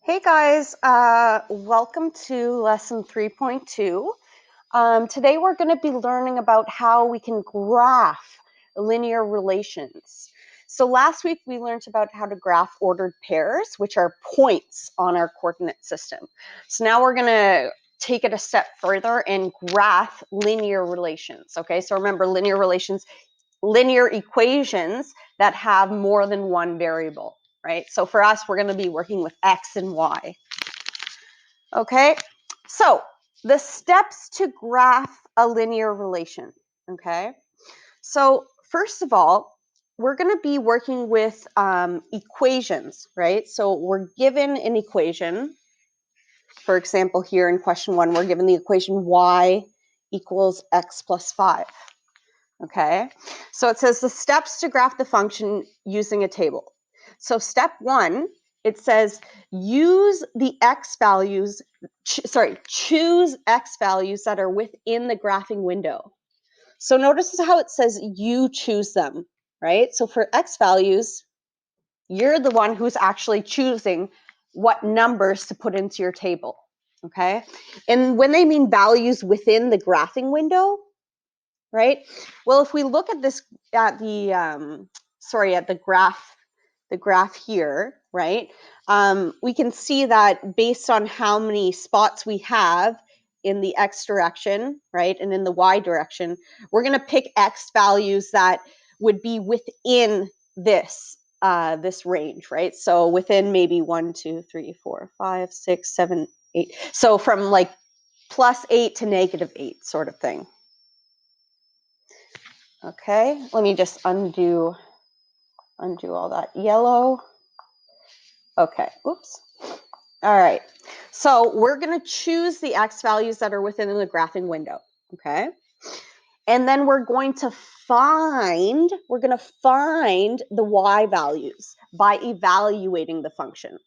Hey guys, welcome to lesson 3.2. Today we're going to be learning about how we can graph linear relations. So last week we learned about how to graph ordered pairs, which are points on our coordinate system. So now we're going to take it a step further and graph linear relations. Okay, so remember linear relations, linear equations that have more than one variable. Right? So for us, we're going to be working with x and y. Okay, so the steps to graph a linear relation. Okay, so first of all, we're going to be working with equations, right? So we're given an equation. For example, here in question 1, we're given the equation y equals x plus 5. Okay, so it says the steps to graph the function using a table. So step 1, it says use the x values, choose x values that are within the graphing window. So notice how it says you choose them, right? So for x values, you're the one who's actually choosing what numbers to put into your table, okay? And when they mean values within the graphing window, right? Well, if we look at this at the graph here, right? We can see that based on how many spots we have in the x direction, right, and in the y direction, we're going to pick x values that would be within this this range, right? So within maybe 1, 2, 3, 4, 5, 6, 7, 8. So from like +8 to -8 sort of thing. Okay, let me just undo all that yellow. Okay, oops. All right, so we're going to choose the x values that are within the graphing window, okay? And then we're going to find the y values by evaluating the function.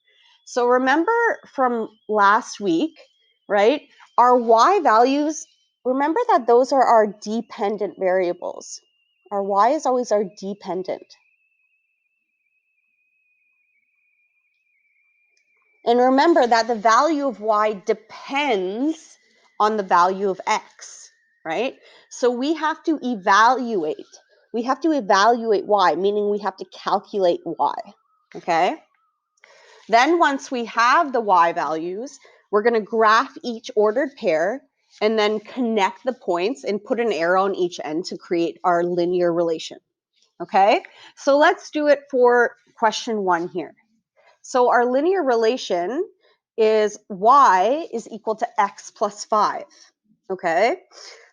So remember from last week, right? Our y values, remember that those are our dependent variables. Our y is always our dependent. And remember that the value of y depends on the value of x, right? So we have to evaluate. We have to evaluate y, meaning we have to calculate y, okay? Then once we have the y values, we're going to graph each ordered pair and then connect the points and put an arrow on each end to create our linear relation, okay? So let's do it for question 1 here. So our linear relation is y is equal to x plus 5, okay?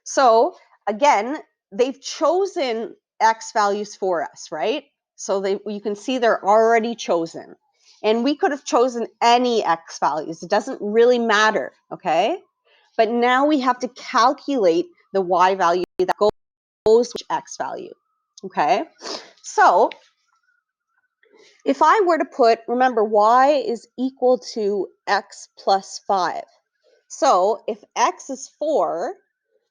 So again, they've chosen x values for us, right? So you can see they're already chosen. And we could have chosen any x values. It doesn't really matter, okay? But now we have to calculate the y value that goes to x value, okay? So if I were to put, remember, y is equal to x plus 5. So if x is 4,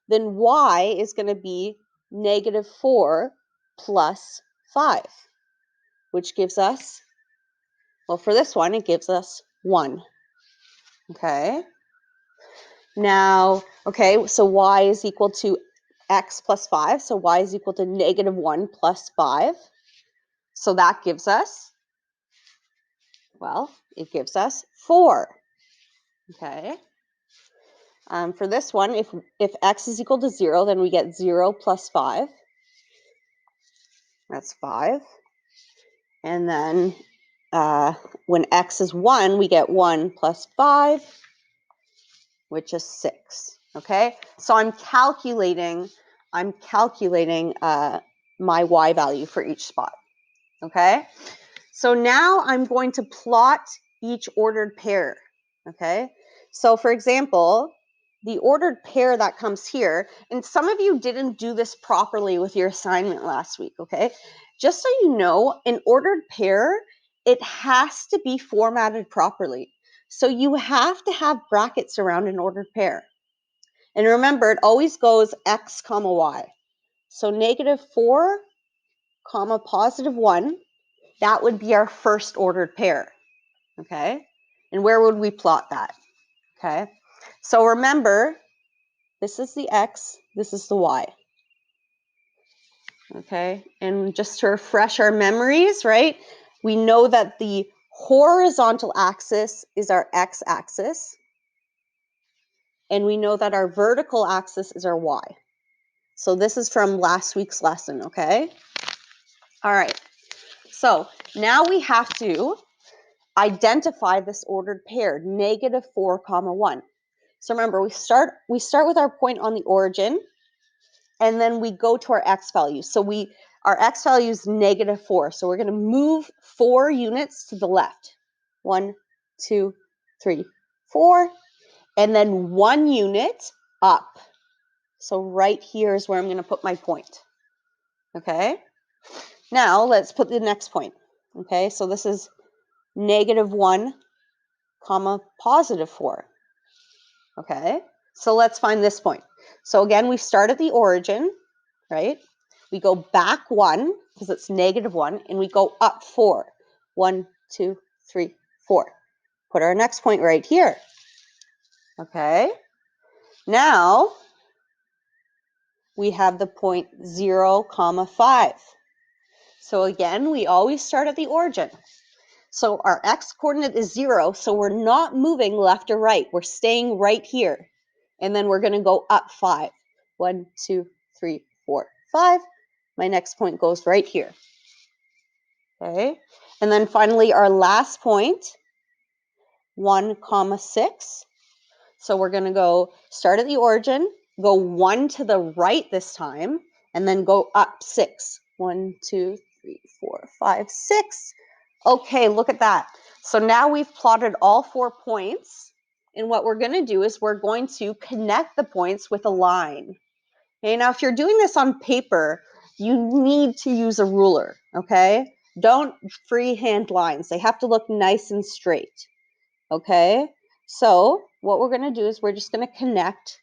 then y is going to be -4 plus 5, which gives us, well, for this one, it gives us 1. Okay. Now, okay, so y is equal to x plus 5. So y is equal to -1 plus 5. So that gives us, well, it gives us 4. Okay. For this one, if x is equal to 0, then we get 0 plus 5. That's 5. And then when x is 1, we get 1 plus 5, which is 6. Okay, so I'm calculating my y value for each spot. Okay, so now I'm going to plot each ordered pair. Okay, so for example, the ordered pair that comes here, and some of you didn't do this properly with your assignment last week, okay? Just so you know, an ordered pair, it has to be formatted properly. So you have to have brackets around an ordered pair. And remember, it always goes x comma y. So -4 comma +1, that would be our first ordered pair, okay? And where would we plot that? Okay, so remember, this is the x, this is the y. Okay, and just to refresh our memories, right? We know that the horizontal axis is our x-axis, and we know that our vertical axis is our y. So this is from last week's lesson, okay? All right, so now we have to identify this ordered pair, -4, 1. So remember, we start with our point on the origin, and then we go to our x value. So our x value is -4. So we're going to move 4 units to the left. 1, 2, 3, 4. And then 1 unit up. So right here is where I'm going to put my point. Okay. Now let's put the next point. Okay. So this is -1, +4. Okay. So let's find this point. So again, we start at the origin, right? We go back 1 because it's -1, and we go up 4. 1, 2, 3, 4. Put our next point right here. Okay. Now we have the point 0, 5. So again, we always start at the origin. So our x coordinate is 0, so we're not moving left or right. We're staying right here. And then we're going to go up 5. 1, 2, 3, 4, 5. My next point goes right here. Okay. And then finally, our last point, 1, 6. So we're going to go start at the origin, go 1 to the right this time, and then go up 6. 1, 2, 3, 4, 5, 6. Okay, look at that. So now we've plotted all 4 points. And what we're going to do is we're going to connect the points with a line. Okay, now if you're doing this on paper, you need to use a ruler, okay? Don't freehand lines. They have to look nice and straight, okay? So what we're going to do is we're just going to connect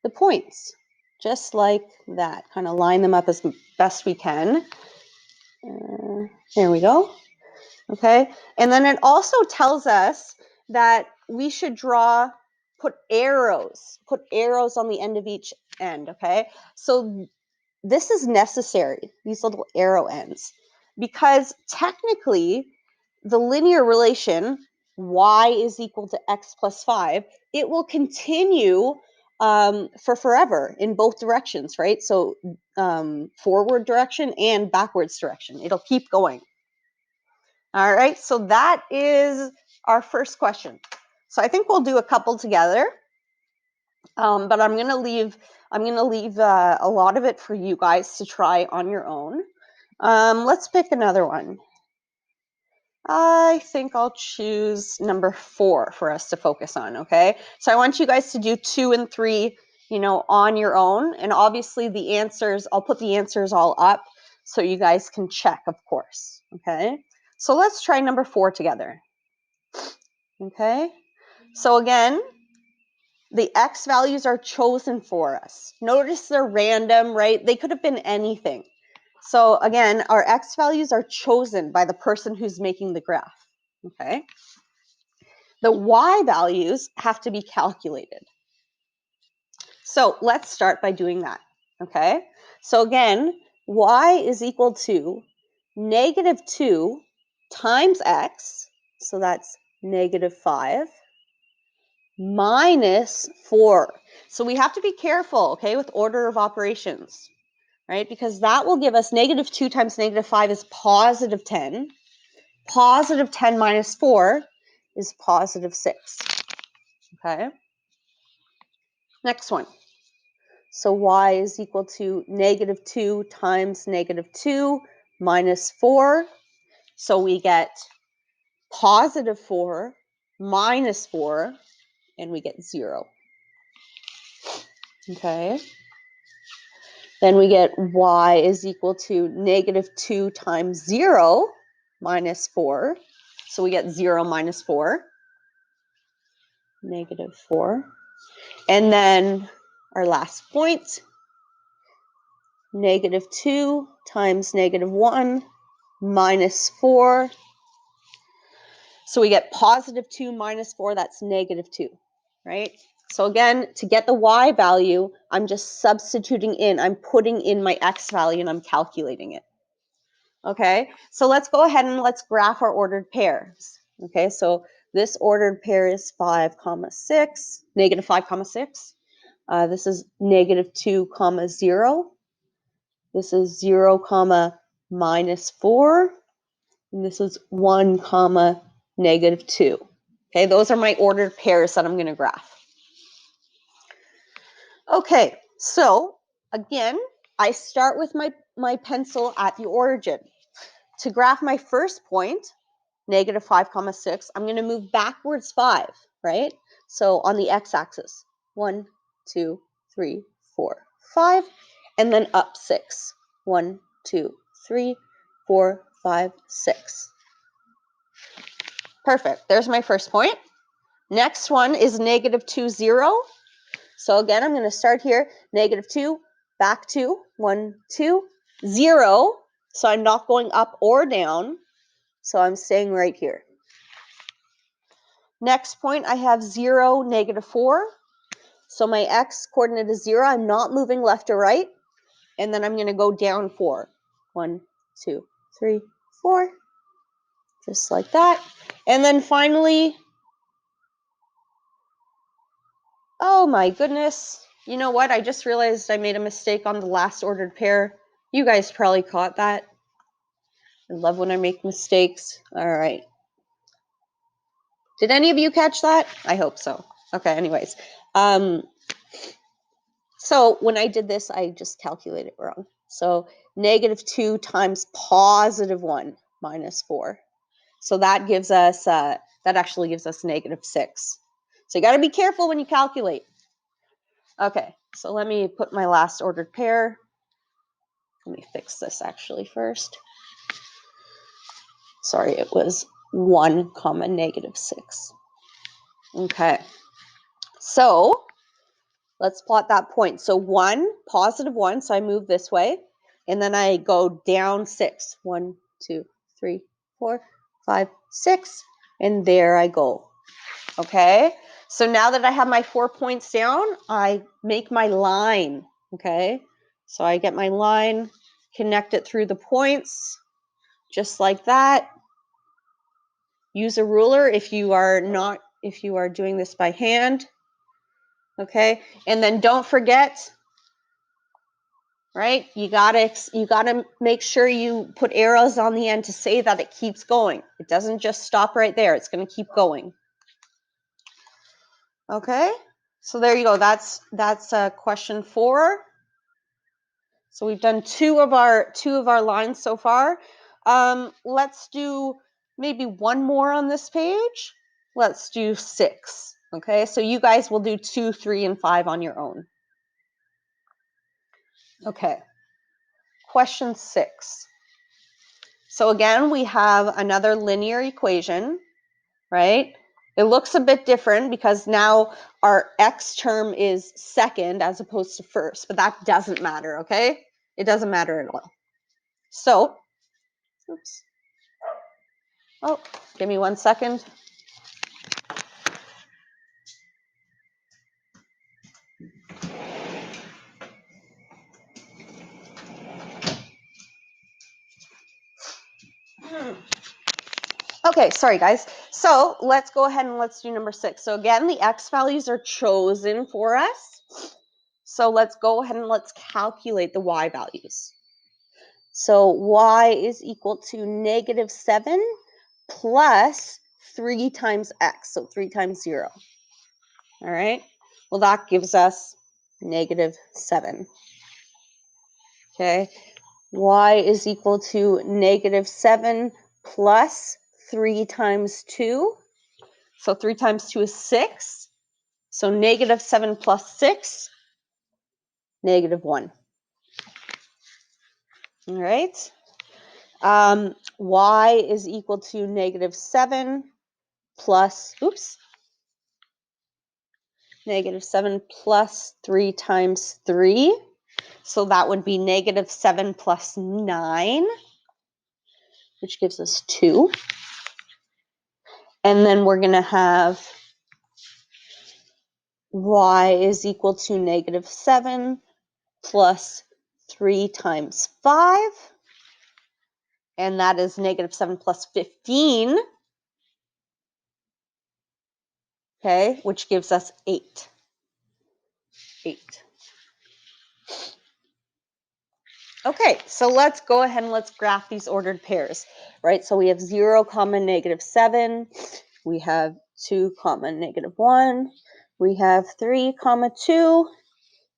the points, just like that. Kind of line them up as best we can. There we go. Okay, and then it also tells us that we should put arrows on the end of each end, okay? So this is necessary, these little arrow ends, because technically the linear relation y is equal to x plus 5, it will continue for forever in both directions, right? So forward direction and backwards direction. It'll keep going. All right, so that is our first question. So I think we'll do a couple together, but I'm gonna leave a lot of it for you guys to try on your own. Let's pick another one. I think I'll choose number 4 for us to focus on, okay? So I want you guys to do 2 and 3, on your own. And obviously the answers, I'll put the answers all up so you guys can check, of course, okay? So let's try number 4 together, okay? So again, the x values are chosen for us. Notice they're random, right? They could have been anything. So again, our x values are chosen by the person who's making the graph. Okay. The y values have to be calculated. So let's start by doing that. Okay. So again, y is equal to -2 times x. So that's -5 minus 4. So we have to be careful, okay, with order of operations, right? Because that will give us -2 times -5 is positive 10. Positive 10 minus 4 is positive 6. Okay. Next one. So y is equal to -2 times -2 minus 4. So we get positive 4 minus 4, and we get 0. Okay. Then we get y is equal to -2 times 0 minus 4. So we get 0 minus 4, -4. And then our last point, -2 times -1 minus 4. So we get positive 2 minus 4, that's negative 2, right? So again, to get the y value, I'm just substituting in. I'm putting in my x value and I'm calculating it. Okay, so let's go ahead and let's graph our ordered pairs. Okay, so this ordered pair is 5, 6, negative 5, 6. This is negative 2, 0. This is 0, minus 4. And this is 1, negative 2. Okay, those are my ordered pairs that I'm going to graph. Okay, so again, I start with my pencil at the origin. To graph my first point, negative 5, 6, I'm going to move backwards 5, right? So on the x-axis, 1, 2, 3, 4, 5, and then up 6. 1, 2, 3, 4, 5, 6. Perfect. There's my first point. Next one is negative 2, 0. So again, I'm going to start here, negative 2, back 2, 1, 2, 0. So I'm not going up or down. So I'm staying right here. Next point, I have 0, negative 4. So my x coordinate is 0. I'm not moving left or right. And then I'm going to go down 4. 1, 2, 3, 4. Just like that. And then finally, oh my goodness. You know what? I just realized I made a mistake on the last ordered pair. You guys probably caught that. I love when I make mistakes. All right. Did any of you catch that? I hope so. Okay, anyways. So when I did this, I just calculated it wrong. So negative 2 times positive 1 minus 4. So that gives us, that actually gives us negative 6. So you got to be careful when you calculate. Okay, so let me put my last ordered pair. Let me fix this actually first. Sorry, it was 1, negative 6. Okay, so let's plot that point. So 1, positive 1, so I move this way. And then I go down 6. 1, 2, 3, 4, 5, 6. And there I go. Okay, so now that I have my 4 points down, I make my line. Okay, so I get my line, connect it through the points, just like that. Use a ruler if you are doing this by hand. Okay, and then don't forget, right? You gotta make sure you put arrows on the end to say that it keeps going. It doesn't just stop right there. It's going to keep going. Okay, so there you go. That's question 4. So we've done two of our lines so far. Let's do maybe one more on this page. Let's do 6. Okay, so you guys will do 2, 3, and 5 on your own. Okay, question 6. So again, we have another linear equation, right? It looks a bit different because now our x term is second as opposed to first, but that doesn't matter, okay? It doesn't matter at all. So, oops. Oh, give me 1 second. Okay, sorry guys. So let's go ahead and let's do number 6. So again, the x values are chosen for us. So let's go ahead and let's calculate the y values. So y is equal to negative 7 plus 3 times x, so 3 times 0. All right, well that gives us negative 7. Okay, y is equal to negative 7 plus 3 times 2. So 3 times 2 is 6. So negative 7 plus 6, negative 1. All right. Y is equal to negative 7 plus, negative 7 plus 3 times 3. So that would be negative 7 plus 9, which gives us 2. And then we're going to have y is equal to negative 7 plus 3 times 5. And that is negative 7 plus 15. Okay, which gives us 8. 8. Okay, so let's go ahead and let's graph these ordered pairs, right? So we have 0, negative 7. We have 2, negative 1. We have 3, 2.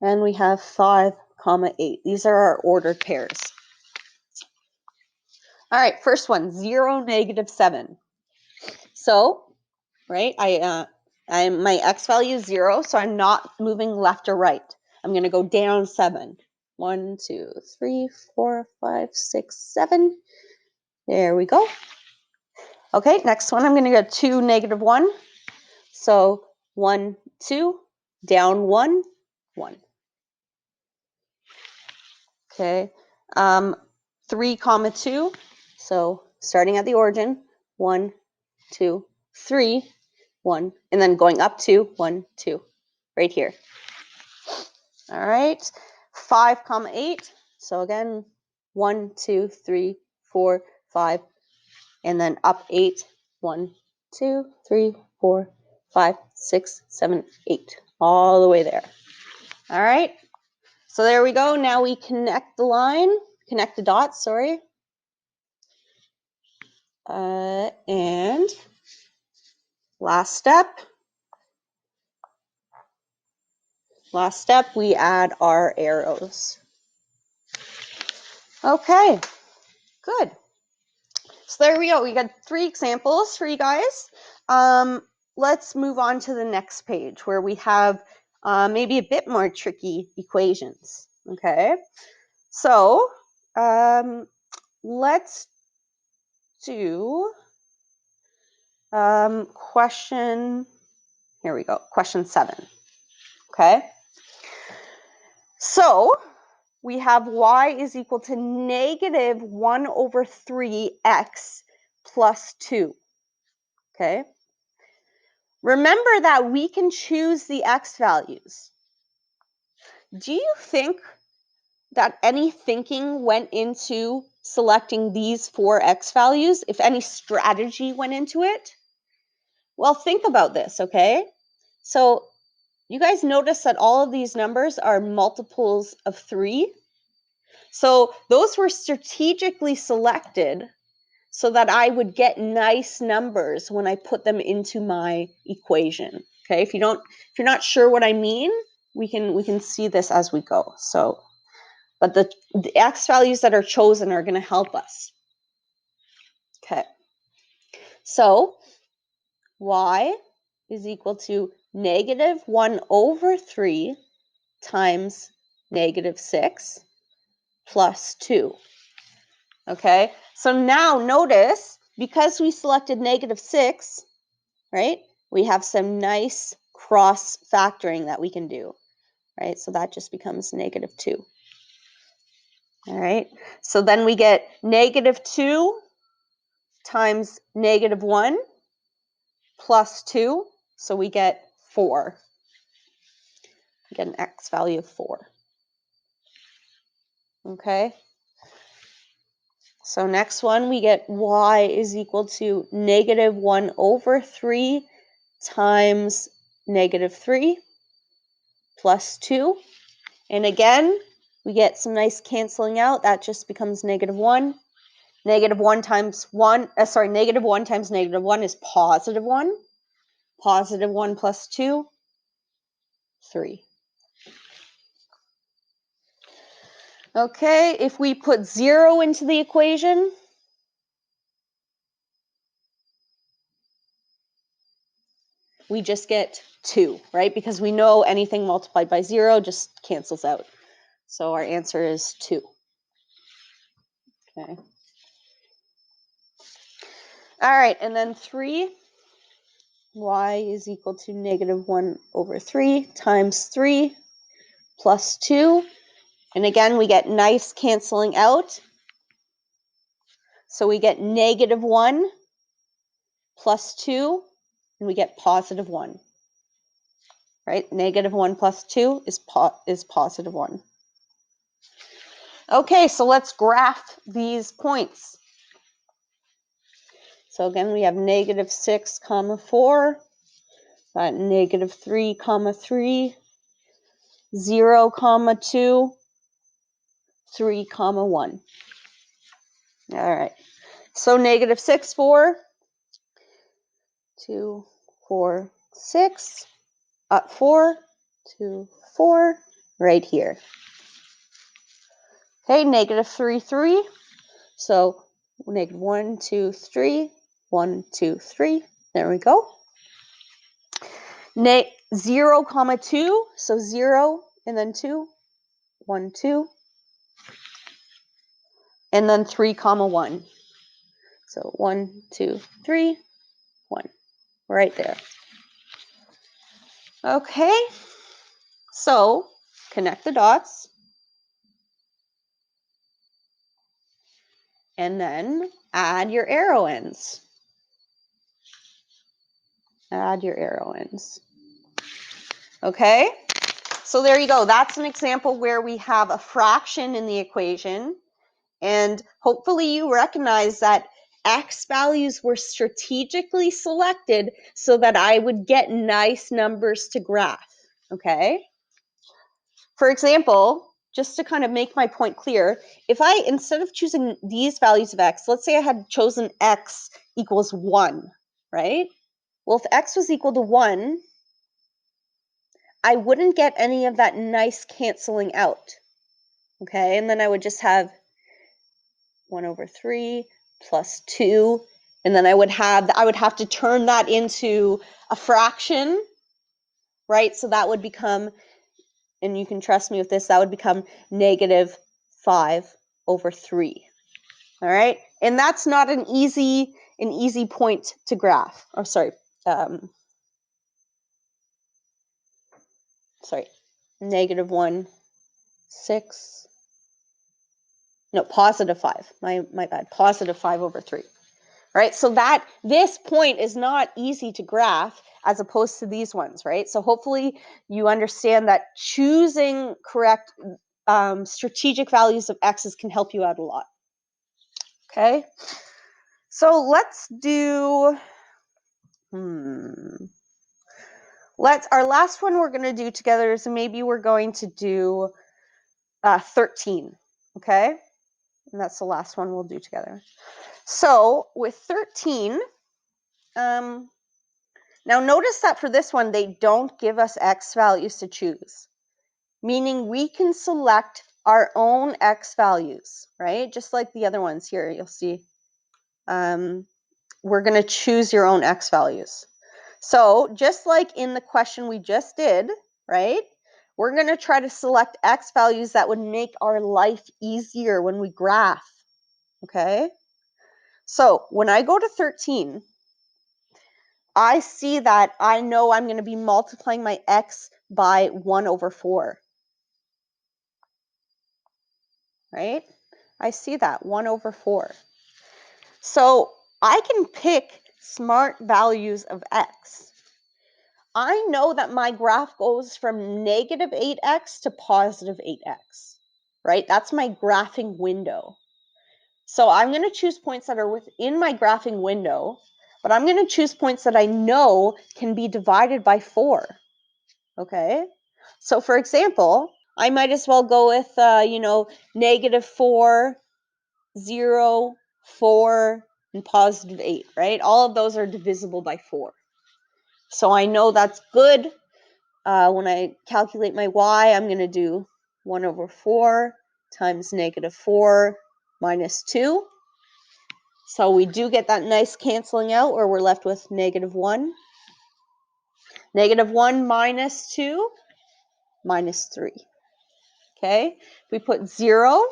And we have 5, 8. These are our ordered pairs. All right, first one, 0, negative 7. So, right, my x value is 0, so I'm not moving left or right. I'm going to go down 7. 1, 2, 3, 4, 5, 6, 7. There we go. Okay, next one, I'm going to go 2, negative 1. So 1, 2, down 1, 1. Okay, 3, 2. So starting at the origin, 1, 2, 3, 1, and then going up 2, 1, 2, right here. All right, 5, 8. So again, 1, 2, 3, 4, 5, and then up 8, 1, 2, 3, 4, 5, 6, 7, 8, all the way there. All right, so there we go. Now we connect the dots, sorry. And last step, we add our arrows. Okay, good. So there we go. We got 3 examples for you guys. Let's move on to the next page where we have maybe a bit more tricky equations. Okay, so let's do question, here we go, question 7. Okay, so we have y is equal to negative 1 over 3x plus 2. Okay, remember that we can choose the x values. Do you think that any thinking went into selecting these 4 x values? If any strategy went into it? Well, think about this, okay? So you guys notice that all of these numbers are multiples of 3. So those were strategically selected so that I would get nice numbers when I put them into my equation. Okay, if you're not sure what I mean, we can see this as we go. So, but the x values that are chosen are going to help us. Okay, so y is equal to negative 1 over 3 times negative 6 plus 2. Okay, so now notice, because we selected negative 6, right, we have some nice cross factoring that we can do, right? So that just becomes negative 2. All right, so then we get negative 2 times negative 1 plus 2, so we get 4. We get an x value of 4. Okay, so next one, we get y is equal to negative 1 over 3 times negative 3 plus 2. And again, we get some nice canceling out. That just becomes negative 1. Negative 1 times negative 1 times negative 1 is positive 1. Positive 1 plus 2, 3. Okay, if we put 0 into the equation, we just get 2, right? Because we know anything multiplied by 0 just cancels out. So our answer is 2. Okay. All right, and then 3, y is equal to negative 1 over 3 times 3 plus 2. And again, we get nice canceling out. So we get negative 1 plus 2 and we get positive 1. Right? Negative 1 plus 2 is positive 1. Okay, so let's graph these points. So again, we have negative 6, comma 4, negative 3, comma 3, 0, comma 2, 3, comma 1. All right. So negative 6, 4, 2, 4, 6, up 4, 2, 4, right here. Okay, negative 3, 3. So negative 1, 2, 3, 1, 2, 3. There we go. 0, comma 2. So 0 and then 2, 1, 2. And then 3, comma 1. So 1, 2, 3, 1. Right there. Okay. So connect the dots. And then add your arrow ends. Add your arrow ends. Okay, so there you go. That's an example where we have a fraction in the equation. And hopefully you recognize that X values were strategically selected so that I would get nice numbers to graph. Okay. For example, just to kind of make my point clear, if I, instead of choosing these values of X, let's say I had chosen X equals 1, right? Well, if X was equal to 1, I wouldn't get any of that nice canceling out. Okay, and then I would just have 1 over 3 plus 2, and then I would have to turn that into a fraction, right? So that would become, and you can trust me with this, that would become negative 5 over 3. All right, and that's not an easy point to graph. Oh, sorry, negative 1, 6. No, positive 5. My bad. Positive 5 over 3. Right? So that this point is not easy to graph as opposed to these ones, right? So hopefully you understand that choosing correct strategic values of X's can help you out a lot. Okay? So let's do our last one we're going to do together is maybe we're going to do 13. Okay? And that's the last one we'll do together. So with 13, now notice that for this one, they don't give us X values to choose, meaning we can select our own X values, right? Just like the other ones here, you'll see. We're going to choose your own X values. So just like in the question we just did, right? We're going to try to select X values that would make our life easier when we graph, okay? So when I go to 13, I see that I know I'm going to be multiplying my X by 1 over 4, right? I see that, 1 over 4. So I can pick smart values of X. I know that my graph goes from negative 8X to positive 8X, right? That's my graphing window. So I'm going to choose points that are within my graphing window, but I'm going to choose points that I know can be divided by 4, okay? So for example, I might as well go with, negative 4, 0, 4, and positive 8, right? All of those are divisible by 4. So I know that's good. When I calculate my y, I'm going to do 1 over 4 times negative 4 minus 2. So we do get that nice canceling out where we're left with negative 1. Negative 1 minus 2 minus 3. Okay, if we put 0,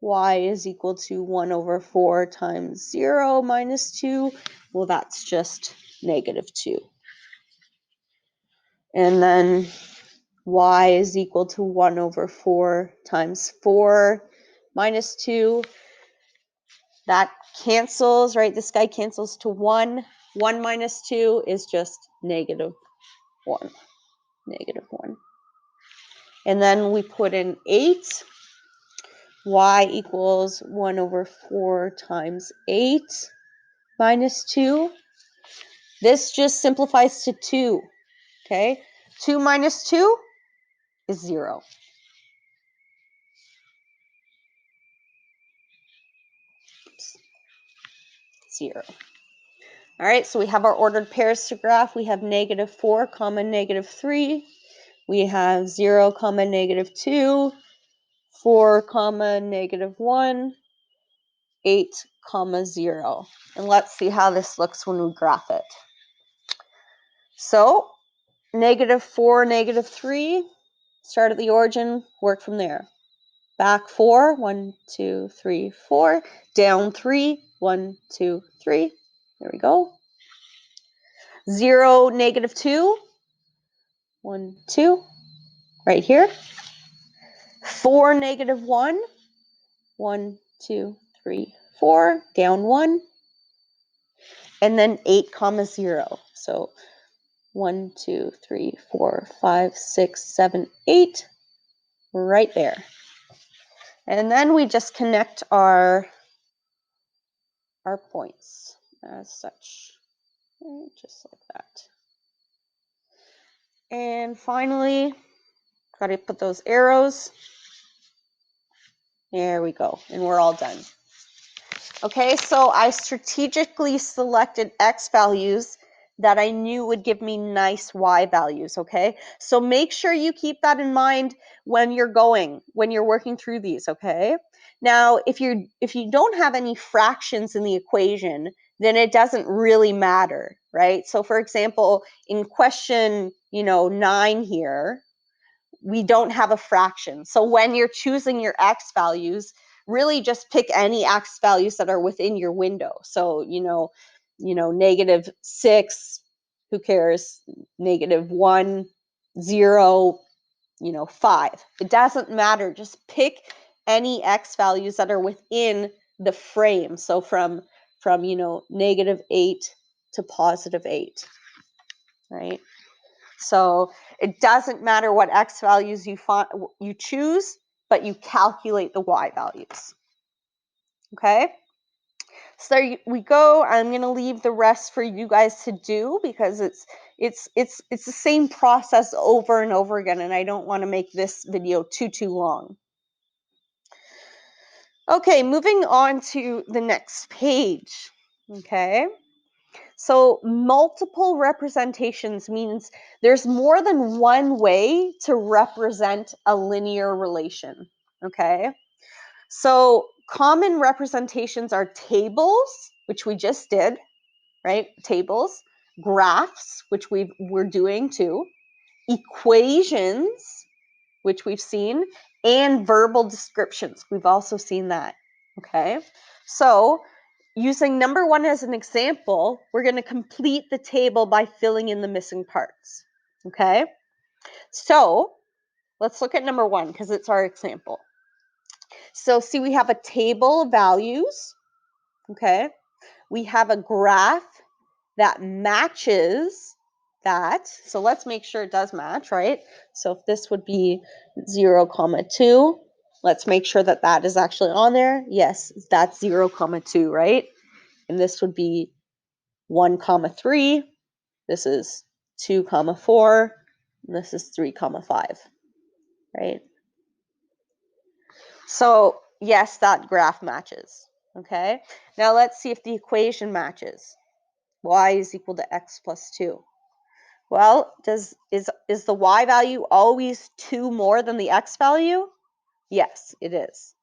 y is equal to 1 over 4 times 0 minus 2. Well, that's just negative 2. And then y is equal to 1 over 4 times 4 minus 2. That cancels, right? This guy cancels to 1. 1 minus 2 is just negative 1. Negative 1. And then we put in 8. Y equals 1 over 4 times 8 minus 2. This just simplifies to 2. Okay? 2 minus 2 is 0. Oops. 0. All right, so we have our ordered pairs to graph. We have negative 4, comma, negative 3. We have 0, comma, negative 2, 4, comma, negative 1, 8, comma, 0. And let's see how this looks when we graph it. So, negative 4, negative 3, start at the origin, work from there. Back 4, 1, 2, 3, 4. Down 3, 1, 2, 3. There we go. 0, negative 2. 1, 2. Right here. 4, negative 1. 1, 2, 3, 4. Down 1. And then 8, comma, 0. So 1, 2, 3, 4, 5, 6, 7, 8. Right there. And then we just connect our points as such. Just like that. And finally, got to put those arrows. There we go. And we're all done. Okay, so I strategically selected X values that I knew would give me nice Y values, okay? So make sure you keep that in mind when you're working through these, okay? Now, if you don't have any fractions in the equation, then it doesn't really matter, right? So for example, in question, 9 here, we don't have a fraction. So when you're choosing your X values, really just pick any X values that are within your window. So, negative 6, who cares? Negative 1, 0, 5. It doesn't matter. Just pick any X values that are within the frame. So from negative 8 to positive 8, right? So it doesn't matter what X values you choose, but you calculate the Y values. Okay? So we go. I'm going to leave the rest for you guys to do because it's the same process over and over again, and I don't want to make this video too long. Okay, moving on to the next page. Okay? So multiple representations means there's more than one way to represent a linear relation, okay? So common representations are tables, which we just did, right? Tables, graphs, which we're doing too, equations, which we've seen, and verbal descriptions. We've also seen that, okay? So using number 1 as an example, we're going to complete the table by filling in the missing parts, okay? So let's look at number 1 because it's our example. So see, we have a table of values, okay? We have a graph that matches that. So let's make sure it does match, right? So if this would be 0, 2, let's make sure that that is actually on there. Yes, that's 0, 2, right? And this would be 1, 3. This is 2, 4. And this is 3, 5, right? So yes, that graph matches, okay? Now let's see if the equation matches. Y is equal to x plus 2. Well, is the y value always 2 more than the x value? Yes, it is.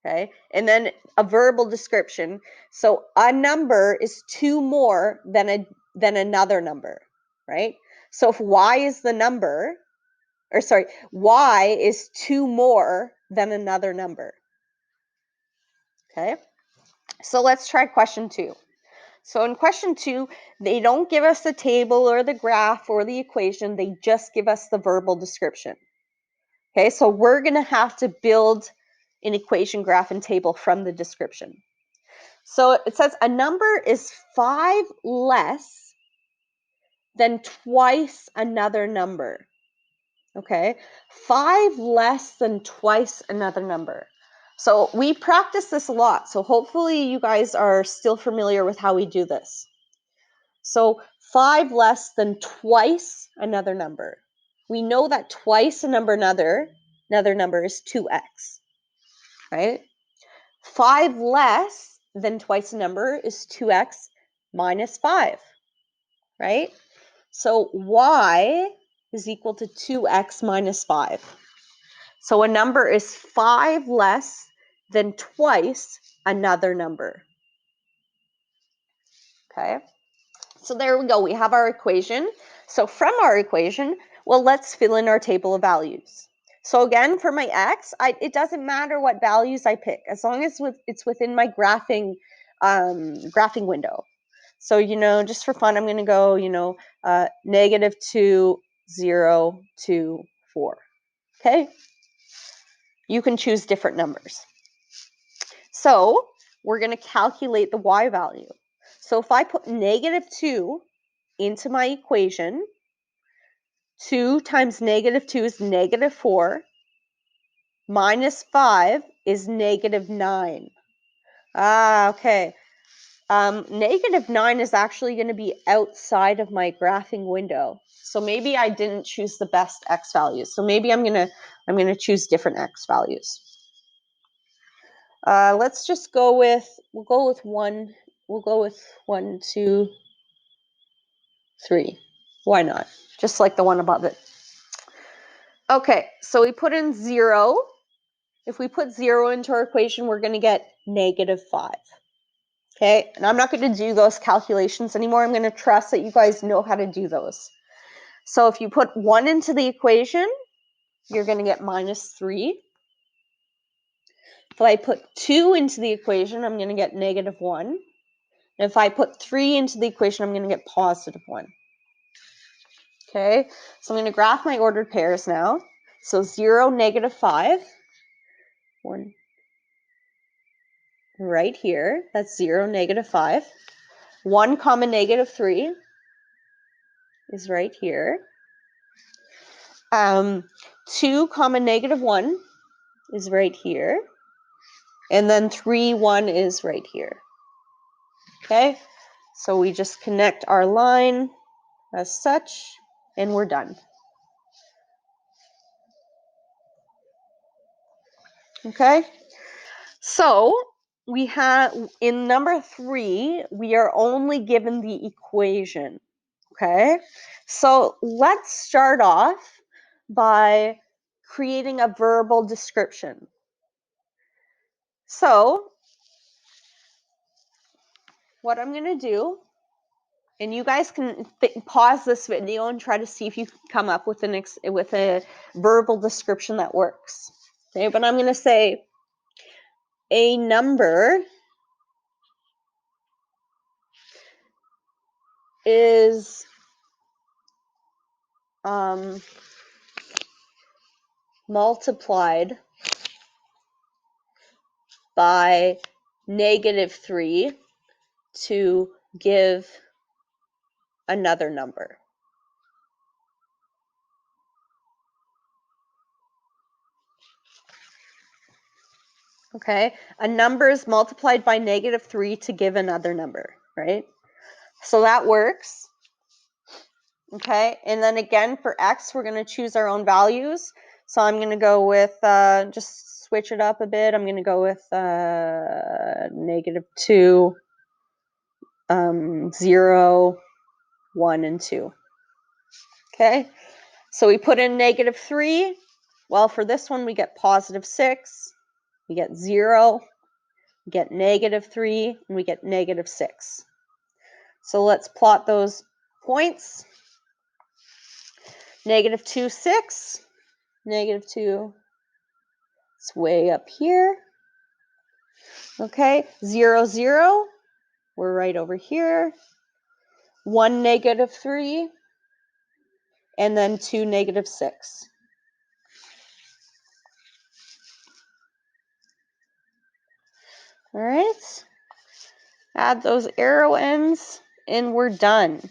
Okay, and then a verbal description. So a number is 2 more than another number, right? So if y is the number, or sorry, y is 2 more than another number. Okay, so let's try question 2. So in question 2, they don't give us the table or the graph or the equation, they just give us the verbal description. Okay, so we're going to have to build an equation, graph, and table from the description. So it says a number is 5 less than twice another number. Okay, 5 less than twice another number. So we practice this a lot. So hopefully you guys are still familiar with how we do this. So 5 less than twice another number. We know that twice another number is 2x, right? 5 less than twice a number is 2x minus 5, right? So y is equal to 2x minus 5. So a number is 5 less than twice another number. Okay, so there we go. We have our equation. So from our equation, well, let's fill in our table of values. So again, for my x, it doesn't matter what values I pick, as long as it's within my graphing window. So, just for fun, I'm going to go, -2, 0, 2, 4. Okay? You can choose different numbers. So we're going to calculate the y value. So if I put -2 into my equation, 2 times -2 is -4, minus 5 is -9. Okay. -9 is actually going to be outside of my graphing window. So maybe I didn't choose the best x values. So maybe I'm gonna choose different x values. Let's just go with, we'll go with 1, 2, 3. Why not? Just like the one above it. Okay, so we put in 0. If we put 0 into our equation, we're going to get -5. Okay, and I'm not going to do those calculations anymore. I'm going to trust that you guys know how to do those. So if you put 1 into the equation, you're going to get -3. If I put 2 into the equation, I'm going to get -1. And if I put 3 into the equation, I'm going to get +1. Okay, so I'm going to graph my ordered pairs now. So 0, -5. 1 right here. That's 0, -5. 1, -3 is right here. 2, -1 is right here. And then 3, 1 is right here. Okay, so we just connect our line as such, and we're done. Okay, so we have, in number 3, we are only given the equation. Okay, so let's start off by creating a verbal description. So what I'm going to do, and you guys can pause this video and try to see if you can come up with a verbal description that works. Okay, but I'm going to say a number is multiplied by -3 to give another number. Okay, a number is multiplied by -3 to give another number, right? So that works. Okay, and then again for x, we're going to choose our own values. So I'm going to go with, just switch it up a bit. I'm going to go with -2, 0, 1, and 2. Okay, so we put in -3. Well, for this one, we get +6, we get 0, we get -3, and we get -6. So let's plot those points. -2, 6. -2, it's way up here. Okay, 0, 0, we're right over here. 1, -3, and then 2, -6. All right. Add those arrow ends, and we're done.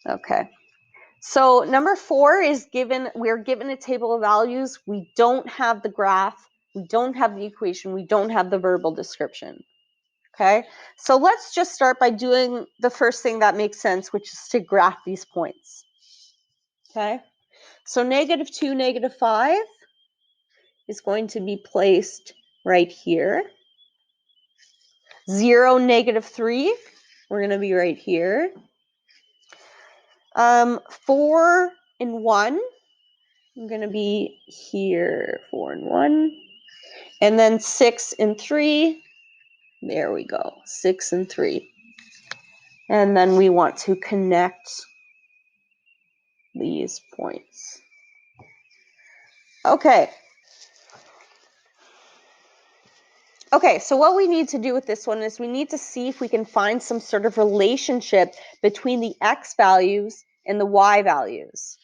Okay. So number 4 is we're given a table of values. We don't have the graph. We don't have the equation. We don't have the verbal description. Okay. So let's just start by doing the first thing that makes sense, which is to graph these points. Okay. So -2, -5 is going to be placed right here. 0, -3, we're going to be right here. 4 and 1, I'm going to be here, 4 and 1. And then 6 and 3, there we go, 6 and 3. And then we want to connect these points. Okay. Okay, so what we need to do with this one is we need to see if we can find some sort of relationship between the x values and the y values.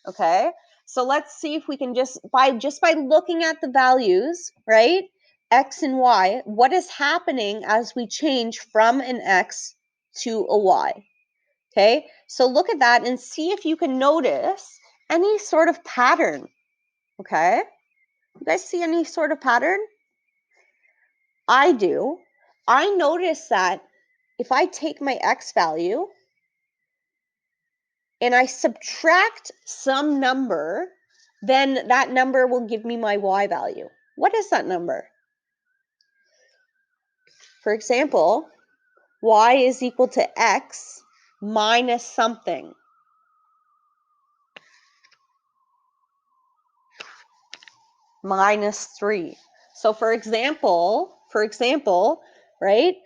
Okay, so let's see if we can just by looking at the values, right, x and y, what is happening as we change from an x to a y. Okay, so look at that and see if you can notice any sort of pattern. Okay, you guys see any sort of pattern? I do. I notice that if I take my x value and I subtract some number, then that number will give me my y value. What is that number? For example, y is equal to x minus something. Minus 3. So for example, right,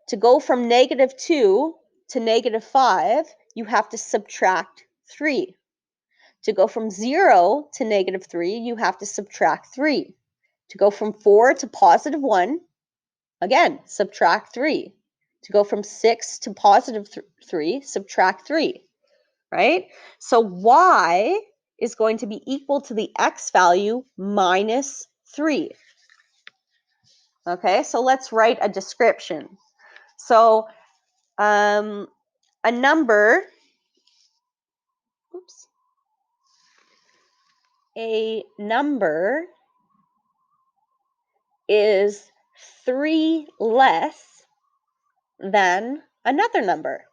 to go from -2 to -5, you have to subtract 3. To go from 0 to -3, you have to subtract 3. To go from 4 to +1, again, subtract 3. To go from 6 to +3, subtract 3, right? So y is going to be equal to the x value minus 3. Okay, so let's write a description. So a number, is 3 less than another number.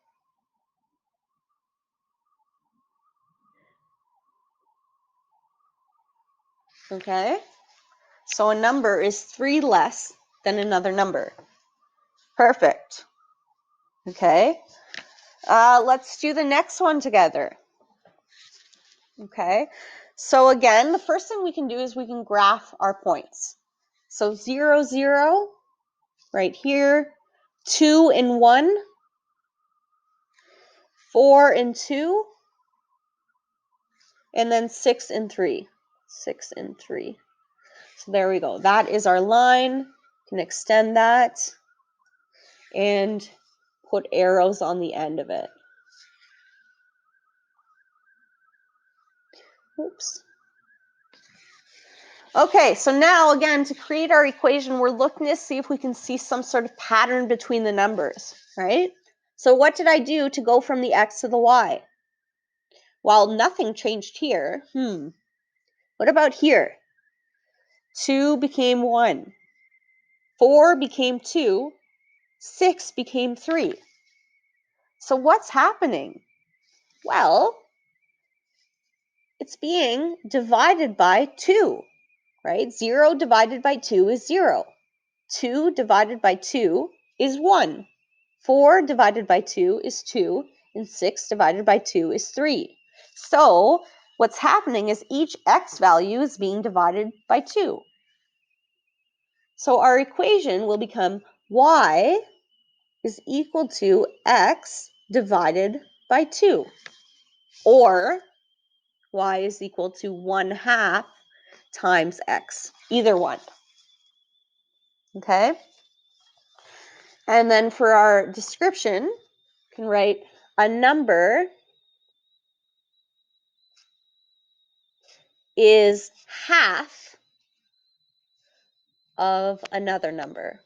Okay, so a number is 3 less than another number. Perfect. Okay, let's do the next one together. Okay, so again, the first thing we can do is we can graph our points. So 0, 0, right here, 2 and 1, 4 and 2, and then 6 and 3. 6 and 3. So there we go. That is our line. You can extend that and put arrows on the end of it. Oops. Okay, so now again, to create our equation, we're looking to see if we can see some sort of pattern between the numbers, right? So what did I do to go from the x to the y? Well, nothing changed here. What about here? 2 became 1. 4 became 2. 6 became 3. So what's happening? Well, it's being divided by 2, right? 0 divided by 2 is 0. 2 divided by 2 is 1. 4 divided by 2 is 2. And 6 divided by 2 is 3. So what's happening is each x value is being divided by 2. So our equation will become y is equal to x divided by 2. Or y is equal to 1/2 times x, either one. Okay? And then for our description, you can write a number is half of another number.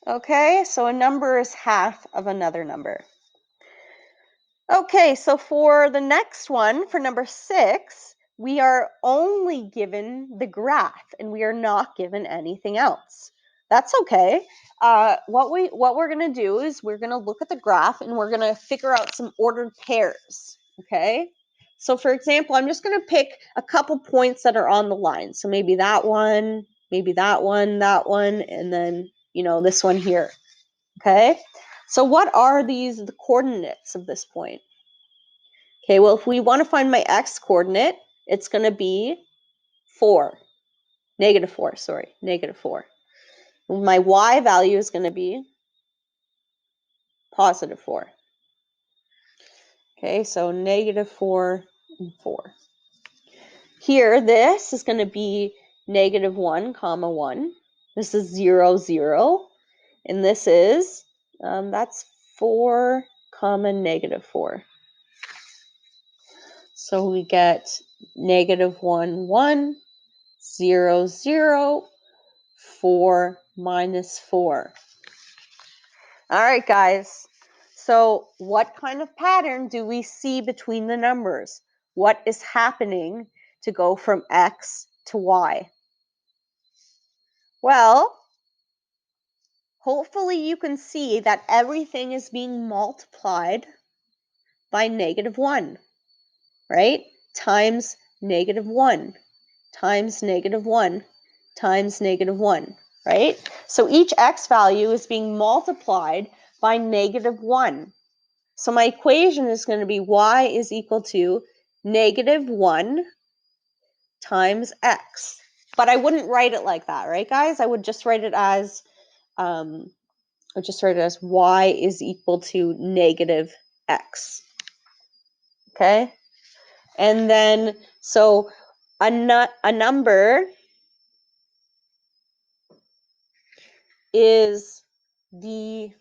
Okay, so a number is half of another number. Okay, so for the next one, for number 6, we are only given the graph and we are not given anything else. That's okay. What we're gonna do is we're gonna look at the graph and we're gonna figure out some ordered pairs. Okay. So for example, I'm just gonna pick a couple points that are on the line. So maybe that one, that one, and then this one here. Okay. So what are the coordinates of this point? Okay, well, if we want to find my x coordinate, it's going to be 4. Negative 4, sorry, negative 4. My y value is going to be positive 4. Okay, so negative 4 and 4. Here, this is going to be negative 1, comma 1. This is 0, 0. And this is, that's 4, comma negative 4. So we get negative 1, 1, 0, 0, 4 minus 4. All right, guys. So what kind of pattern do we see between the numbers? What is happening to go from x to y? Well, hopefully you can see that everything is being multiplied by negative 1, right? Times negative 1, times negative 1, times negative 1, right? So each x value is being multiplied by negative 1. So my equation is going to be y is equal to negative 1 times x. But I wouldn't write it like that, right, guys? I would just write it as y is equal to negative x. Okay? And then, so a number is the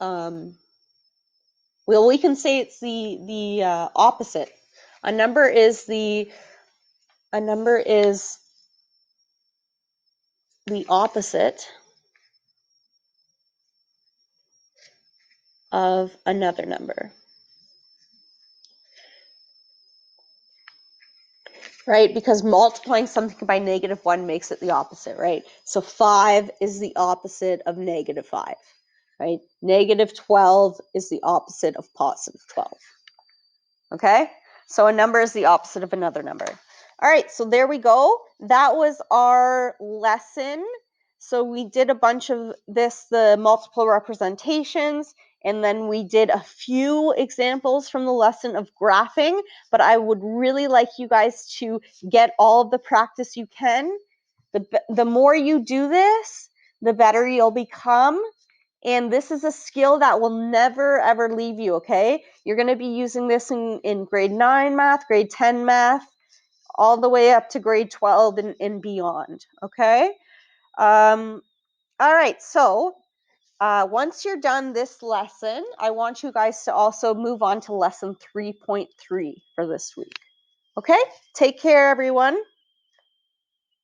well, we can say it's the opposite. A number is the opposite of another number. Right? Because multiplying something by negative 1 makes it the opposite, right? So 5 is the opposite of negative 5, right? Negative 12 is the opposite of positive 12. Okay? So a number is the opposite of another number. All right, so there we go. That was our lesson. So we did a bunch of this, the multiple representations, and then we did a few examples from the lesson of graphing, but I would really like you guys to get all of the practice you can. The more you do this, the better you'll become. And this is a skill that will never, ever leave you, okay? You're going to be using this in grade 9 math, grade 10 math, all the way up to grade 12 and beyond, okay? All right, so once you're done this lesson, I want you guys to also move on to lesson 3.3 for this week. Okay? Take care, everyone.